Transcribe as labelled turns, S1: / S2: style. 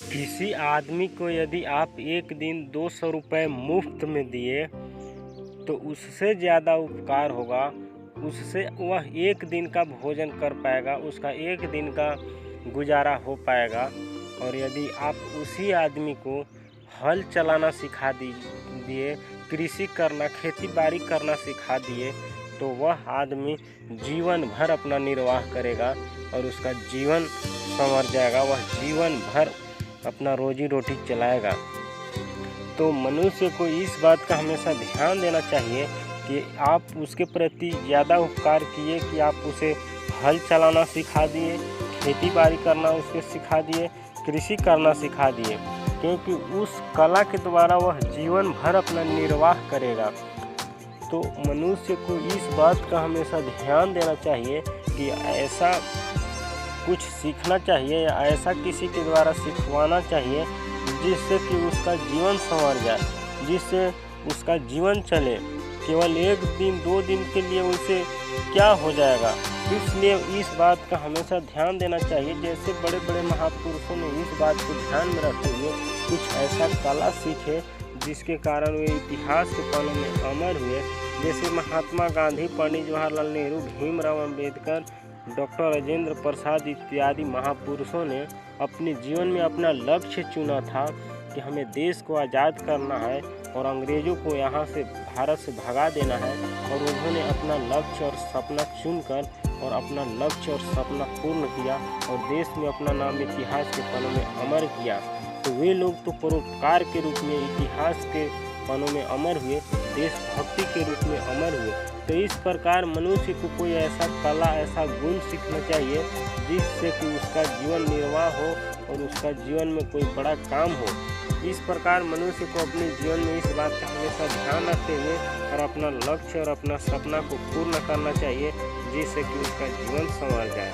S1: किसी आदमी को यदि आप एक दिन 200 रुपये मुफ्त में दिए तो उससे ज़्यादा उपकार होगा, उससे वह एक दिन का भोजन कर पाएगा, उसका एक दिन का गुजारा हो पाएगा। और यदि आप उसी आदमी को हल चलाना सिखा दिए, कृषि करना, खेती बाड़ी करना सिखा दिए, तो वह आदमी जीवन भर अपना निर्वाह करेगा और उसका जीवन संवर जाएगा, वह जीवन भर अपना रोजी रोटी चलाएगा। तो मनुष्य को इस बात का हमेशा ध्यान देना चाहिए कि आप उसके प्रति ज़्यादा उपकार किए कि आप उसे हल चलाना सिखा दिए, खेती बाड़ी करना उसके सिखा दिए, कृषि करना सिखा दिए, क्योंकि उस कला के द्वारा वह जीवन भर अपना निर्वाह करेगा। तो मनुष्य को इस बात का हमेशा ध्यान देना चाहिए कि ऐसा कुछ सीखना चाहिए या ऐसा किसी के द्वारा सिखवाना चाहिए जिससे कि उसका जीवन संवर जाए, जिससे उसका जीवन चले। केवल एक दिन 2 दिन के लिए उसे क्या हो जाएगा, इसलिए इस बात का हमेशा ध्यान देना चाहिए। जैसे बड़े बड़े महापुरुषों ने इस बात को ध्यान में रखते हुए कुछ ऐसा कला सीखे जिसके कारण वे इतिहास के पन्नों में अमर हुए। जैसे महात्मा गांधी, पंडित जवाहरलाल नेहरू, भीमराव अंबेडकर, डॉक्टर राजेंद्र प्रसाद इत्यादि महापुरुषों ने अपने जीवन में अपना लक्ष्य चुना था कि हमें देश को आज़ाद करना है और अंग्रेज़ों को यहाँ से भारत से भगा देना है। और उन्होंने अपना लक्ष्य और सपना चुनकर और अपना लक्ष्य और सपना पूर्ण किया और देश में अपना नाम इतिहास के पन्नों में अमर किया। तो वे लोग तो परोपकार के रूप में इतिहास के पन्नों में अमर हुए, देशभक्ति के रूप में अमर हुए। तो इस प्रकार मनुष्य को कोई ऐसा कला, ऐसा गुण सीखना चाहिए जिससे कि उसका जीवन निर्वाह हो और उसका जीवन में कोई बड़ा काम हो। इस प्रकार मनुष्य को अपने जीवन में इस बात का हमेशा ध्यान रखते हुए और अपना लक्ष्य और अपना सपना को पूर्ण करना चाहिए जिससे कि उसका जीवन संवर जाए।